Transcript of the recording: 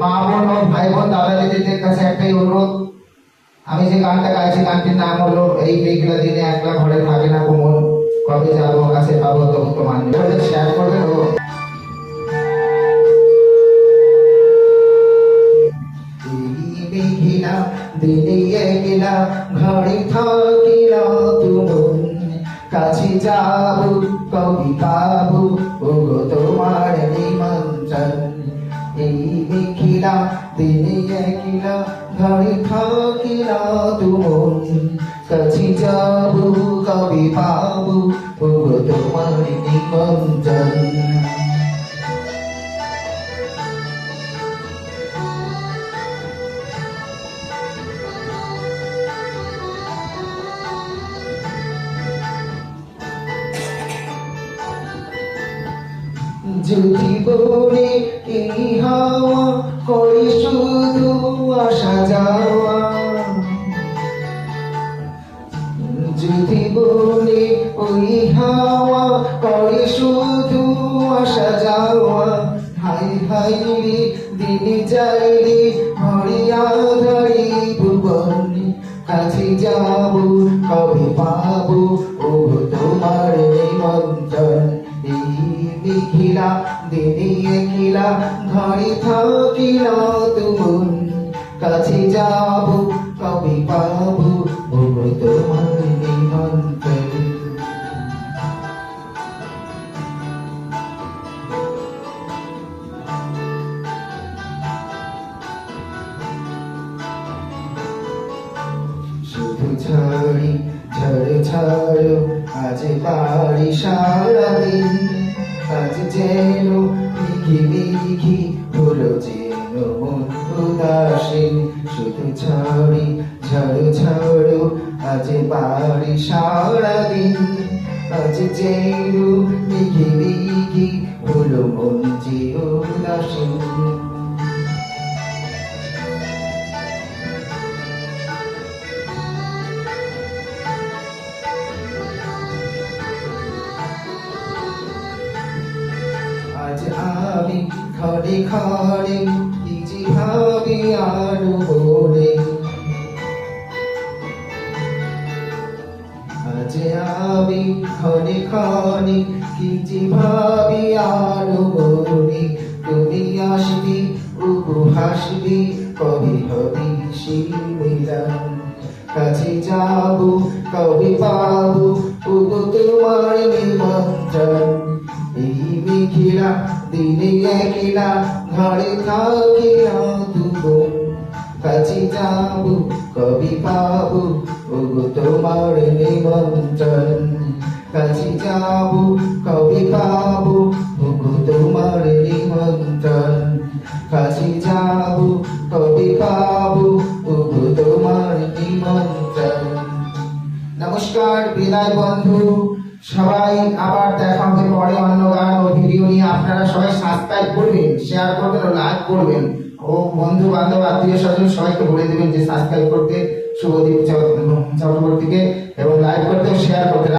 মা বোন ও ভাই বোন দাদা দিদিদের কাছে একটাই অনুরোধ, আমি যে গানটা গাইছি গানটির নাম হলো এই মেঘলা দিনে একলা ঘরে থাকে না কোমল, কবে যাবো কাছে পাবো তবু তো মানবে, শেয়ার করবেন। ও মেঘলা দিনে একলা ঘরে থাকি না তুমন, কাছে যাবো কবি পাবো ওগো তোমার নিমন্ত্রণ। এই মেঘলা দিনে একলা ঘরে থাকি না তুমন, কাছে যাবো কবি পাবো ওগো তোমার নিমন্ত্রণ। যদি বলে এই হাওয়া করে শুধু আসা যাওয়া, যদি বলে ওই হাওয়া করে শুধু আসা যাওয়া, হাই হাই রে দিন যাই রে ভরে আধারি ভুবন, কাছে যাবো কবে পাবো ও তোমার নিমন্ত্রণ। এই মেঘলা দিনে একলা ঘরে থাকি না তুমন, কাছে যাবো কবে পাবো ও তোমার নিমন্ত্রণ। শুধু ছাড়ি ঝড় ছাড়ো আজ বাড়ি সারাদিন, আজ যেন লিখি লিখি হলো যেন মন উদাসীন। শুধু ছাড়ি ঝড় ছাড়ো আজ বাড়ি সারাদিন, আজ যেন লিখি লিখি হলো মন যে উদাসীন। আজ আমি ঘরে ঘরে কিছু ভাবি আরো বলে, আজ আমি ঘরে ঘরে কিছু ভাবি আরো বলে। তুমি আসবি ওগো হাসবি কবে হবি সেই মিলন, কাছে যাবো কবে পাবো ওগো তোমার নিমন্ত্রণ। এই মেঘলা দিনে একলা ঘরে থাকি না তুমন, কাছে যাবো কবে পাবো ওগো তোমার নিমন্ত্রণ। কাছে যাবো কবে পাবো ওগো তোমার নিমন্ত্রণ, কাছে যাবো কবে পাবো ওগো তোমার নিমন্ত্রণ। নমস্কার বিদায় বন্ধু সবাই, আবার দেখা হবে পরে অন্য গান ও ভিডিও নিয়ে। আপনারা সবাই সাবস্ক্রাইব করবেন, শেয়ার করবেন ও লাইক করবেন, ও বন্ধু বান্ধব আত্মীয় স্বজন সবাইকে বলে দেবেন যে সাবস্ক্রাইব করতে শুভদীপ চক্রবর্তীকে, এবং লাইক করতে ও শেয়ার করতে।